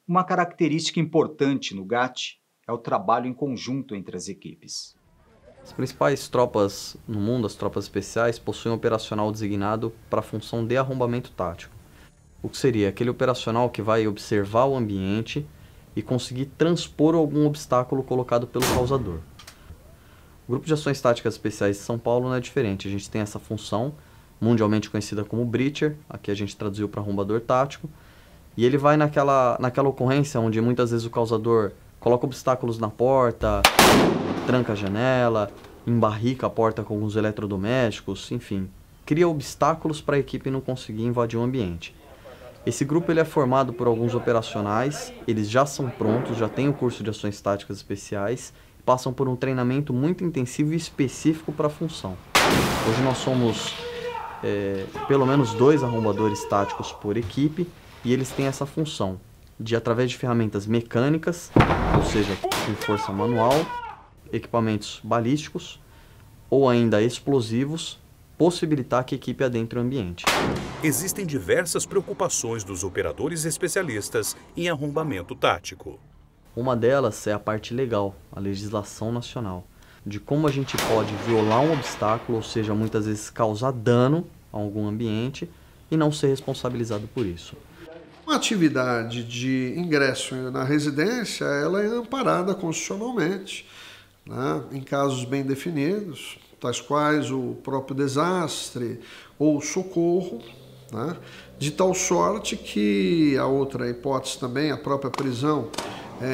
Uma característica importante no GAT é o trabalho em conjunto entre as equipes. As principais tropas no mundo, as tropas especiais, possuem um operacional designado para a função de arrombamento tático. O que seria aquele operacional que vai observar o ambiente e conseguir transpor algum obstáculo colocado pelo causador. O Grupo de Ações Táticas Especiais de São Paulo não é diferente. A gente tem essa função, mundialmente conhecida como Breacher, aqui a gente traduziu para arrombador tático, e ele vai naquela ocorrência onde muitas vezes o causador coloca obstáculos na porta, tranca a janela, embarrica a porta com alguns eletrodomésticos, enfim, cria obstáculos para a equipe não conseguir invadir o ambiente. Esse grupo ele é formado por alguns operacionais, eles já são prontos, já têm o curso de ações táticas especiais, passam por um treinamento muito intensivo e específico para a função. Hoje nós somos pelo menos 2 arrombadores táticos por equipe e eles têm essa função de, através de ferramentas mecânicas, ou seja, com força manual, equipamentos balísticos ou ainda explosivos, possibilitar que a equipe adentre o ambiente. Existem diversas preocupações dos operadores especialistas em arrombamento tático. Uma delas é a parte legal, a legislação nacional, de como a gente pode violar um obstáculo, ou seja, muitas vezes causar dano a algum ambiente e não ser responsabilizado por isso. Uma atividade de ingresso na residência, ela é amparada constitucionalmente, né, em casos bem definidos, tais quais o próprio desastre ou socorro, né, de tal sorte que a outra hipótese também, a própria prisão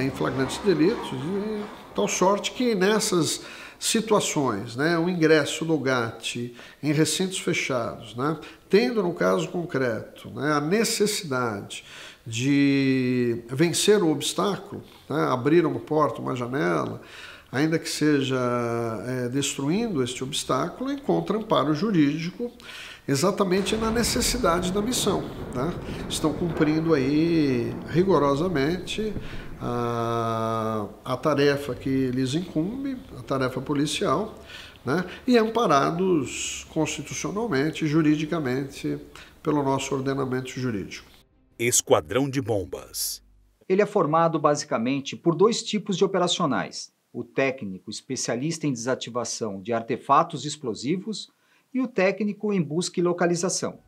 em flagrantes delitos, de tal sorte que nessas situações, né, o ingresso do GAT em recintos fechados, né, tendo no caso concreto, né, a necessidade de vencer o obstáculo, né, abrir uma porta, uma janela, ainda que seja destruindo este obstáculo, encontra amparo jurídico exatamente na necessidade da missão, né? Estão cumprindo aí rigorosamente a tarefa que lhes incumbe, a tarefa policial, né? E amparados constitucionalmente, juridicamente, pelo nosso ordenamento jurídico. Esquadrão de Bombas. Ele é formado basicamente por 2 tipos de operacionais: o técnico especialista em desativação de artefatos explosivos e o técnico em busca e localização.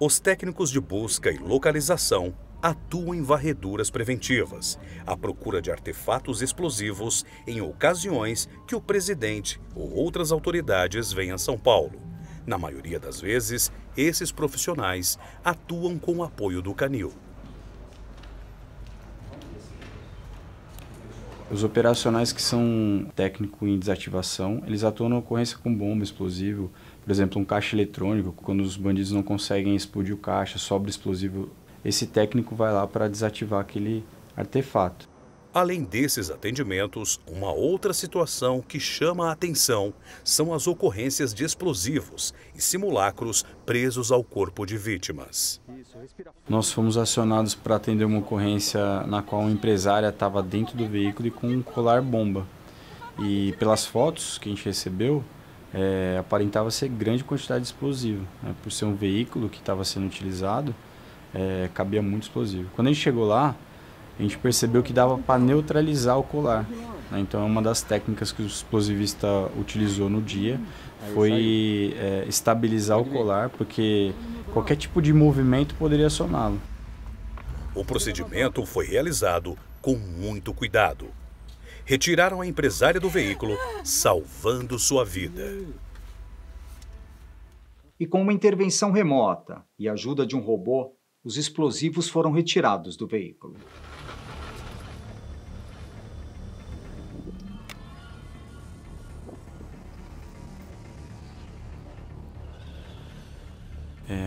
Os técnicos de busca e localização atuam em varreduras preventivas, à procura de artefatos explosivos em ocasiões que o presidente ou outras autoridades vêm a São Paulo. Na maioria das vezes, esses profissionais atuam com o apoio do Canil. Os operacionais que são técnico em desativação, eles atuam na ocorrência com bomba, explosivo, por exemplo, um caixa eletrônico, quando os bandidos não conseguem explodir o caixa, sobra explosivo, esse técnico vai lá para desativar aquele artefato. Além desses atendimentos, uma outra situação que chama a atenção são as ocorrências de explosivos e simulacros presos ao corpo de vítimas. Nós fomos acionados para atender uma ocorrência na qual uma empresária estava dentro do veículo e com um colar bomba. E pelas fotos que a gente recebeu, aparentava ser grande quantidade de explosivo, né? Por ser um veículo que estava sendo utilizado, cabia muito explosivo. Quando a gente chegou lá, a gente percebeu que dava para neutralizar o colar, né? Então, uma das técnicas que o explosivista utilizou no dia foi estabilizar o colar, porque qualquer tipo de movimento poderia acioná-lo. O procedimento foi realizado com muito cuidado. Retiraram a empresária do veículo, salvando sua vida. E com uma intervenção remota e a ajuda de um robô, os explosivos foram retirados do veículo.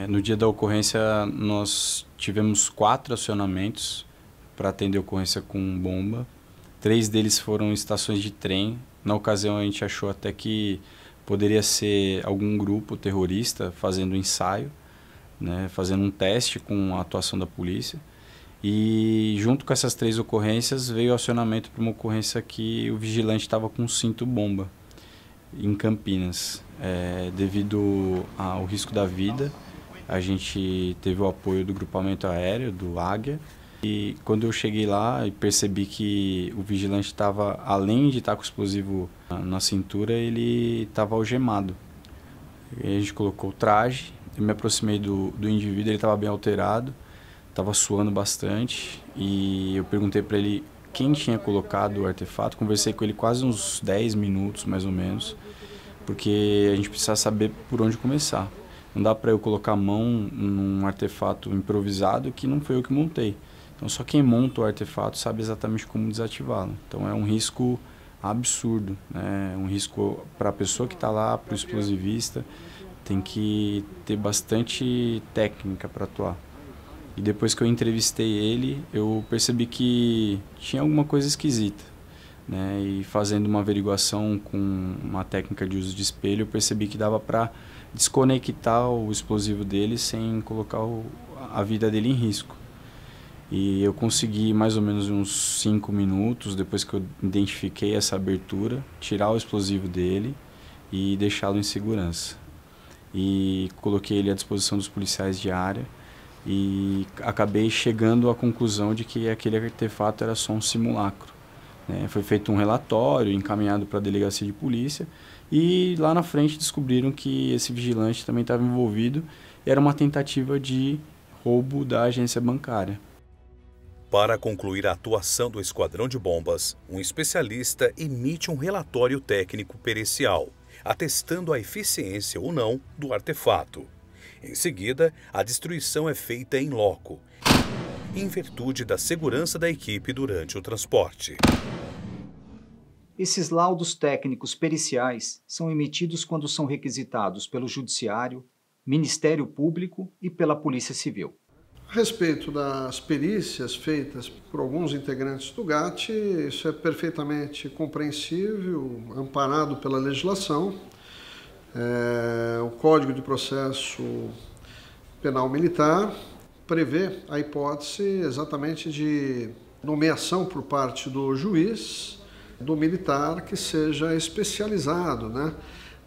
No dia da ocorrência, nós tivemos 4 acionamentos para atender a ocorrência com bomba. 3 deles foram em estações de trem. Na ocasião, a gente achou até que poderia ser algum grupo terrorista fazendo ensaio, né, fazendo um teste com a atuação da polícia. E junto com essas 3 ocorrências, veio o acionamento para uma ocorrência que o vigilante estava com um cinto bomba em Campinas. Devido ao risco da vida, a gente teve o apoio do grupamento aéreo, do Águia, E quando eu cheguei lá e percebi que o vigilante estava, além de estar com o explosivo na cintura, ele estava algemado. E a gente colocou o traje, eu me aproximei do indivíduo, ele estava bem alterado, estava suando bastante, e eu perguntei para ele quem tinha colocado o artefato. Conversei com ele quase uns 10 minutos, mais ou menos, porque a gente precisa saber por onde começar. Não dá para eu colocar a mão num artefato improvisado que não foi eu que montei. Então, só quem monta o artefato sabe exatamente como desativá-lo. Então, é um risco absurdo, né? Um risco para a pessoa que está lá, para o explosivista. Tem que ter bastante técnica para atuar. E depois que eu entrevistei ele, eu percebi que tinha alguma coisa esquisita, né? E fazendo uma averiguação com uma técnica de uso de espelho, eu percebi que dava para desconectar o explosivo dele sem colocar a vida dele em risco. E eu consegui mais ou menos uns 5 minutos, depois que eu identifiquei essa abertura, tirar o explosivo dele e deixá-lo em segurança. E coloquei ele à disposição dos policiais de área e acabei chegando à conclusão de que aquele artefato era só um simulacro, né? Foi feito um relatório, encaminhado para a delegacia de polícia, e lá na frente descobriram que esse vigilante também estava envolvido. Era uma tentativa de roubo da agência bancária. Para concluir a atuação do Esquadrão de Bombas, um especialista emite um relatório técnico pericial, atestando a eficiência ou não do artefato. Em seguida, a destruição é feita em loco, em virtude da segurança da equipe durante o transporte. Esses laudos técnicos periciais são emitidos quando são requisitados pelo Judiciário, Ministério Público e pela Polícia Civil. A respeito das perícias feitas por alguns integrantes do GAT, isso é perfeitamente compreensível, amparado pela legislação. O Código de Processo Penal Militar prevê a hipótese exatamente de nomeação por parte do juiz, do militar que seja especializado, né?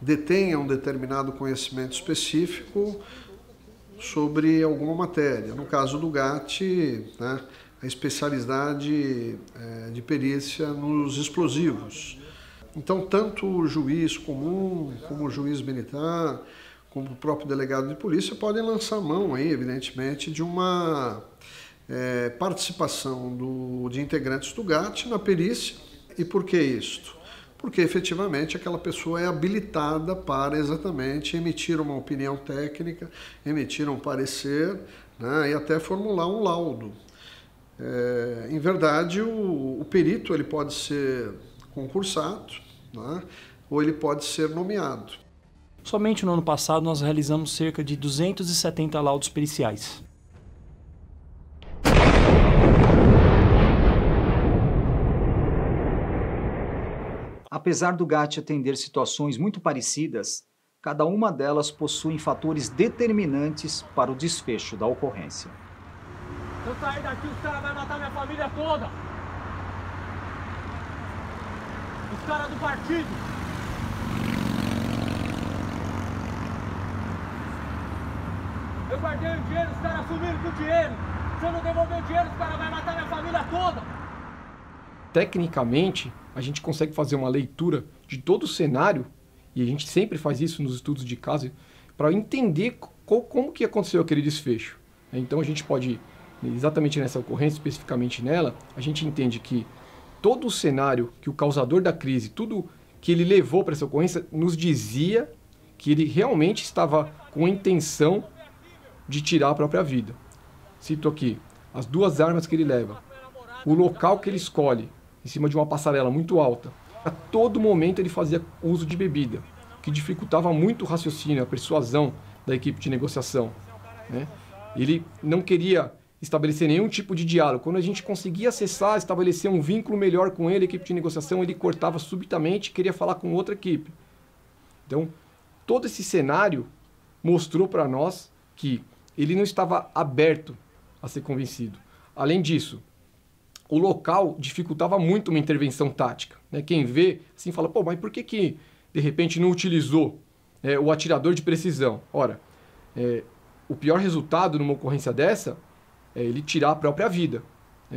Detenha um determinado conhecimento específico sobre alguma matéria. No caso do GAT, né, a especialidade de perícia nos explosivos. Então, tanto o juiz comum, como o juiz militar, como o próprio delegado de polícia podem lançar mão, aí, evidentemente, de uma participação de integrantes do GAT na perícia. E por que isto? Porque efetivamente aquela pessoa é habilitada para exatamente emitir uma opinião técnica, emitir um parecer, né, e até formular um laudo. Em verdade, o perito ele pode ser concursado, né, ou ele pode ser nomeado. Somente no ano passado nós realizamos cerca de 270 laudos periciais. Apesar do GAT atender situações muito parecidas, cada uma delas possui fatores determinantes para o desfecho da ocorrência. Se eu sair daqui, os caras vão matar minha família toda. Os caras do partido. Eu guardei o dinheiro, os caras sumiram com o dinheiro. Se eu não devolver o dinheiro, os caras vão matar minha família toda. Tecnicamente, a gente consegue fazer uma leitura de todo o cenário, e a gente sempre faz isso nos estudos de caso, para entender como que aconteceu aquele desfecho. Então a gente pode, exatamente nessa ocorrência, especificamente nela, a gente entende que todo o cenário, que o causador da crise, tudo que ele levou para essa ocorrência, nos dizia que ele realmente estava com a intenção de tirar a própria vida. Cito aqui as 2 armas que ele leva, o local que ele escolhe, em cima de uma passarela muito alta. A todo momento ele fazia uso de bebida, que dificultava muito o raciocínio, a persuasão da equipe de negociação, né? Ele não queria estabelecer nenhum tipo de diálogo. Quando a gente conseguia acessar, estabelecer um vínculo melhor com ele, a equipe de negociação, ele cortava subitamente e queria falar com outra equipe. Então, todo esse cenário mostrou para nós que ele não estava aberto a ser convencido. Além disso, o local dificultava muito uma intervenção tática, né? Quem vê, assim, fala, pô, mas por que de repente não utilizou o atirador de precisão? Ora, o pior resultado numa ocorrência dessa é ele tirar a própria vida.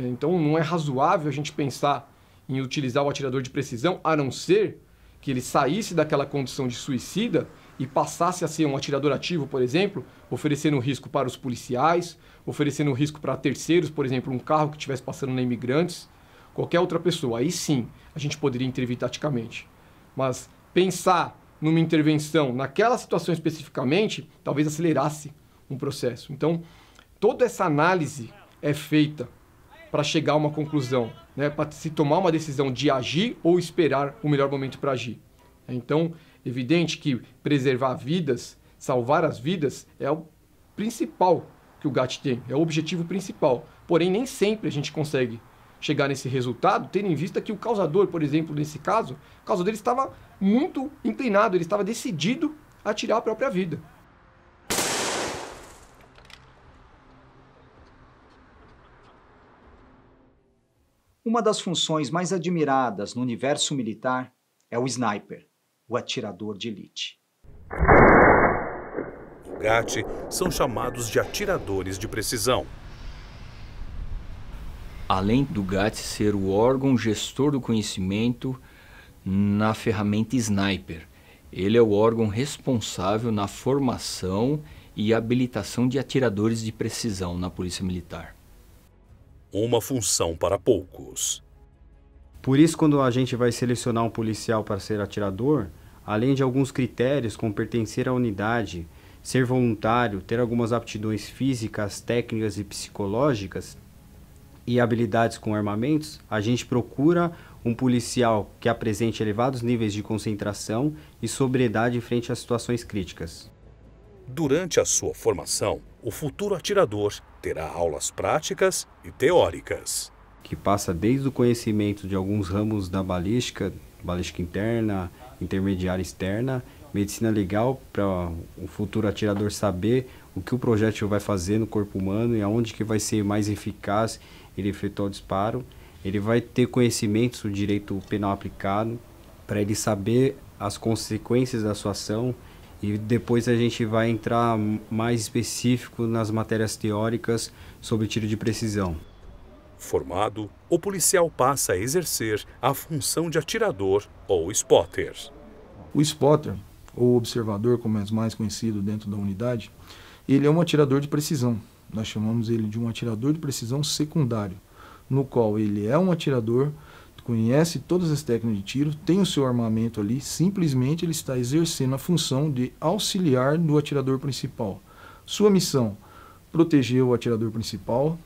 Então não é razoável a gente pensar em utilizar o atirador de precisão, a não ser que ele saísse daquela condição de suicida e passasse a ser um atirador ativo, por exemplo, oferecendo risco para os policiais, oferecendo risco para terceiros, por exemplo, um carro que estivesse passando na imigrantes, qualquer outra pessoa. Aí sim a gente poderia intervir taticamente. Mas pensar numa intervenção naquela situação especificamente, talvez acelerasse um processo. Então, toda essa análise é feita para chegar a uma conclusão, né? Para se tomar uma decisão de agir ou esperar o melhor momento para agir. Então, evidente que preservar vidas, salvar as vidas, é o principal que o GAT tem, é o objetivo principal. Porém, nem sempre a gente consegue chegar nesse resultado, tendo em vista que o causador, por exemplo, nesse caso, o causador estava muito inclinado, ele estava decidido a tirar a própria vida. Uma das funções mais admiradas no universo militar é o sniper, o atirador de elite. No GAT, são chamados de atiradores de precisão. Além do GAT ser o órgão gestor do conhecimento na ferramenta Sniper, ele é o órgão responsável na formação e habilitação de atiradores de precisão na Polícia Militar. Uma função para poucos. Por isso, quando a gente vai selecionar um policial para ser atirador, além de alguns critérios como pertencer à unidade, ser voluntário, ter algumas aptidões físicas, técnicas e psicológicas e habilidades com armamentos, a gente procura um policial que apresente elevados níveis de concentração e sobriedade frente a situações críticas. Durante a sua formação, o futuro atirador terá aulas práticas e teóricas. Que passa desde o conhecimento de alguns ramos da balística interna, intermediária externa, medicina legal, para o futuro atirador saber o que o projétil vai fazer no corpo humano e aonde que vai ser mais eficaz ele efetuar o disparo. Ele vai ter conhecimentos do direito penal aplicado, para ele saber as consequências da sua ação. E depois a gente vai entrar mais específico nas matérias teóricas sobre tiro de precisão. Formado, o policial passa a exercer a função de atirador ou spotter. O spotter, ou observador, como é mais conhecido dentro da unidade, ele é um atirador de precisão. Nós chamamos ele de um atirador de precisão secundário, no qual ele é um atirador, conhece todas as técnicas de tiro, tem o seu armamento ali, simplesmente ele está exercendo a função de auxiliar do atirador principal. Sua missão, proteger o atirador principal,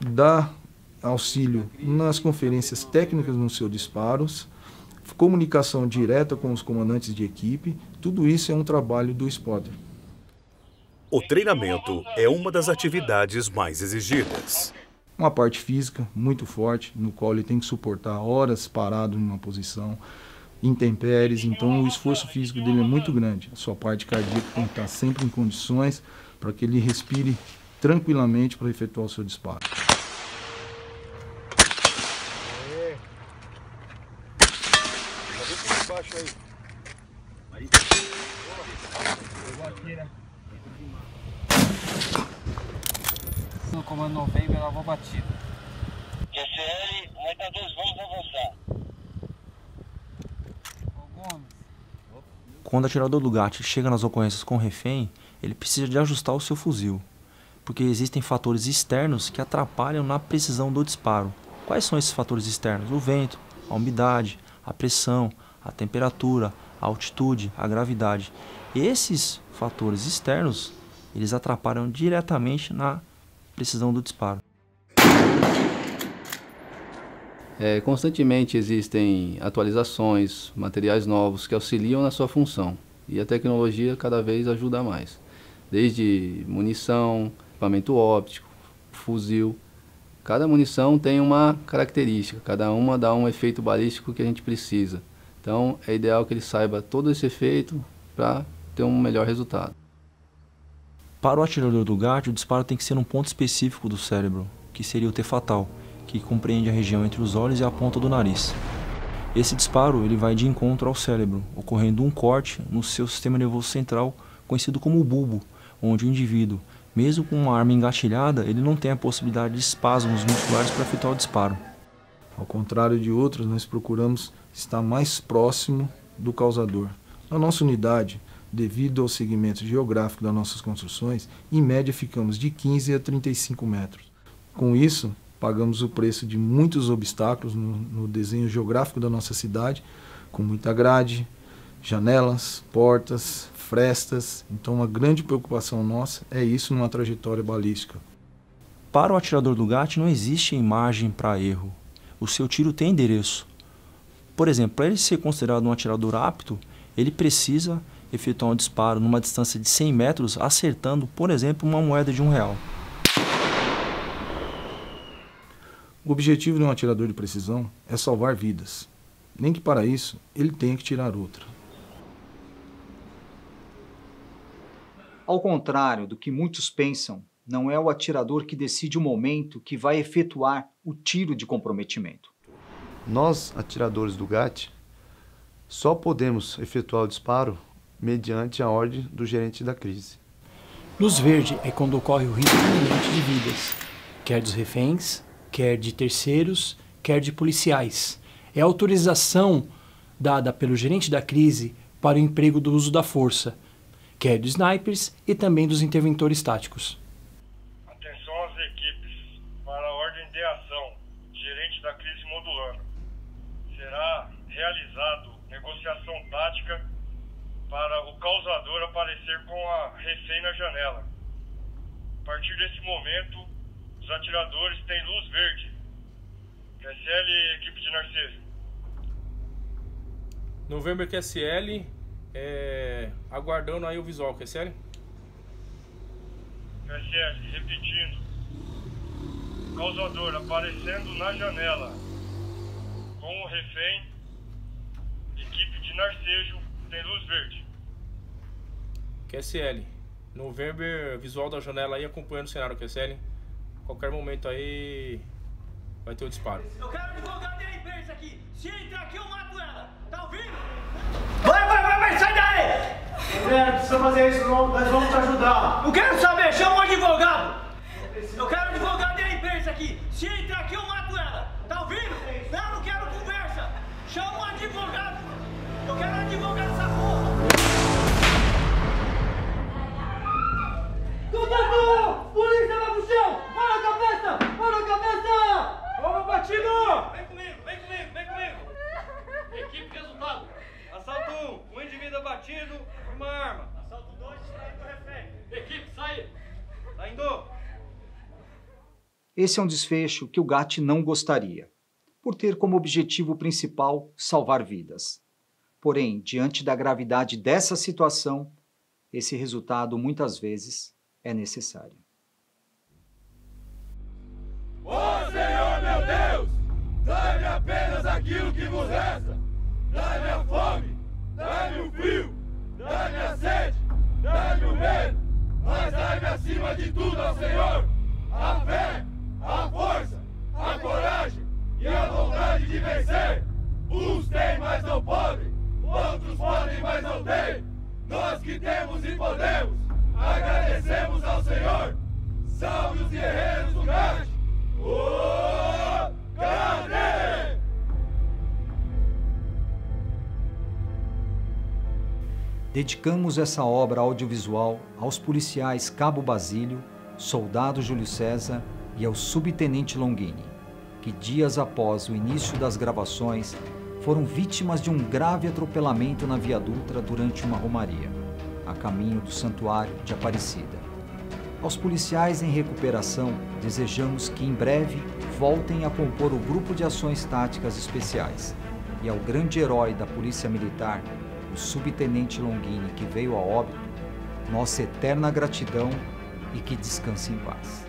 dar auxílio nas conferências técnicas nos seus disparos, comunicação direta com os comandantes de equipe, tudo isso é um trabalho do spotter. O treinamento é uma das atividades mais exigidas. Uma parte física muito forte, no qual ele tem que suportar horas parado em uma posição, intempéries, então o esforço físico dele é muito grande. A sua parte cardíaca tem que estar sempre em condições para que ele respire tranquilamente para efetuar o seu disparo. No comando não vem, gravou batida. QCL, aumentadores, vamos avançar. Quando o atirador do GAT chega nas ocorrências com o refém, ele precisa de ajustar o seu fuzil, porque existem fatores externos que atrapalham na precisão do disparo. Quais são esses fatores externos? O vento, a umidade, a pressão, a temperatura, a altitude, a gravidade. Esses fatores externos, eles atrapalham diretamente na precisão do disparo. Constantemente existem atualizações, materiais novos que auxiliam na sua função. E a tecnologia cada vez ajuda mais. Desde munição, equipamento óptico, fuzil. Cada munição tem uma característica, cada uma dá um efeito balístico que a gente precisa. Então é ideal que ele saiba todo esse efeito para ter um melhor resultado. Para o atirador do GAT, o disparo tem que ser num ponto específico do cérebro, que seria o T fatal, que compreende a região entre os olhos e a ponta do nariz. Esse disparo ele vai de encontro ao cérebro, ocorrendo um corte no seu sistema nervoso central, conhecido como bulbo, onde o indivíduo Mesmo com uma arma engatilhada, ele não tem a possibilidade de espasmos musculares para efetuar o disparo. Ao contrário de outros, nós procuramos estar mais próximo do causador. Na nossa unidade, devido ao segmento geográfico das nossas construções, em média ficamos de 15 a 35 metros. Com isso, pagamos o preço de muitos obstáculos no desenho geográfico da nossa cidade, com muita grade, janelas, portas, frestas. Então, uma grande preocupação nossa é isso numa trajetória balística. Para o atirador do GAT não existe margem para erro. O seu tiro tem endereço. Por exemplo, para ele ser considerado um atirador apto, ele precisa efetuar um disparo numa distância de 100 metros, acertando, por exemplo, uma moeda de R$1. O objetivo de um atirador de precisão é salvar vidas. Nem que para isso ele tenha que tirar outra. Ao contrário do que muitos pensam, não é o atirador que decide o momento que vai efetuar o tiro de comprometimento. Nós, atiradores do GAT, só podemos efetuar o disparo mediante a ordem do gerente da crise. Luz verde é quando ocorre o risco iminente de vidas, quer dos reféns, quer de terceiros, quer de policiais. É a autorização dada pelo gerente da crise para o emprego do uso da força, quer dos snipers e também dos interventores táticos. Atenção às equipes, para a ordem de ação, gerente da crise modulando. Será realizado negociação tática para o causador aparecer com a refém na janela. A partir desse momento, os atiradores têm luz verde. QSL, equipe de Narciso. November QSL, aguardando aí o visual, QSL? QSL, repetindo. Causador aparecendo na janela com o refém. Equipe de Narceso tem luz verde. QSL, November, visual da janela aí acompanhando o cenário, QSL. Qualquer momento aí vai ter o disparo. Eu quero advogado da imprensa aqui. Se entrar aqui eu mato ela. Tá ouvindo? Vai, sai daí! Não precisa fazer isso, nós vamos te ajudar. Não quero saber, chama um advogado. Eu quero advogado da imprensa aqui. Se entrar aqui eu mato ela. Tá ouvindo? Não quero conversa. Chama um advogado. Eu quero advogado dessa porra. Soldado! Polícia vai pro chão! Para a cabeça! Para a cabeça! Vamos, batido! Vem comigo! Equipe, resultado. Assalto 1, um indivíduo abatido, uma arma. Assalto 2, distraído do refém. Equipe, sai! Saindo! Esse é um desfecho que o GAT não gostaria, por ter como objetivo principal salvar vidas. Porém, diante da gravidade dessa situação, esse resultado muitas vezes é necessário. Ó Senhor meu Deus, dai-me apenas aquilo que vos resta. Dai-me a fome, dai-me o frio, dai-me a sede, dai-me o medo, mas dai-me acima de tudo, ó Senhor, a fé, a força, a coragem e a vontade de vencer. Uns têm, mas não podem, outros podem, mas não têm. Nós que temos e podemos, agradecemos ao Senhor. Salve os guerreiros do GAT! Cadê? Dedicamos essa obra audiovisual aos policiais Cabo Basílio, Soldado Júlio César e ao Subtenente Longini, que dias após o início das gravações foram vítimas de um grave atropelamento na Via Dutra durante uma romaria, a caminho do Santuário de Aparecida. Aos policiais em recuperação, desejamos que em breve voltem a compor o Grupo de Ações Táticas Especiais e ao grande herói da Polícia Militar, o Subtenente Longini, que veio a óbito, nossa eterna gratidão e que descanse em paz.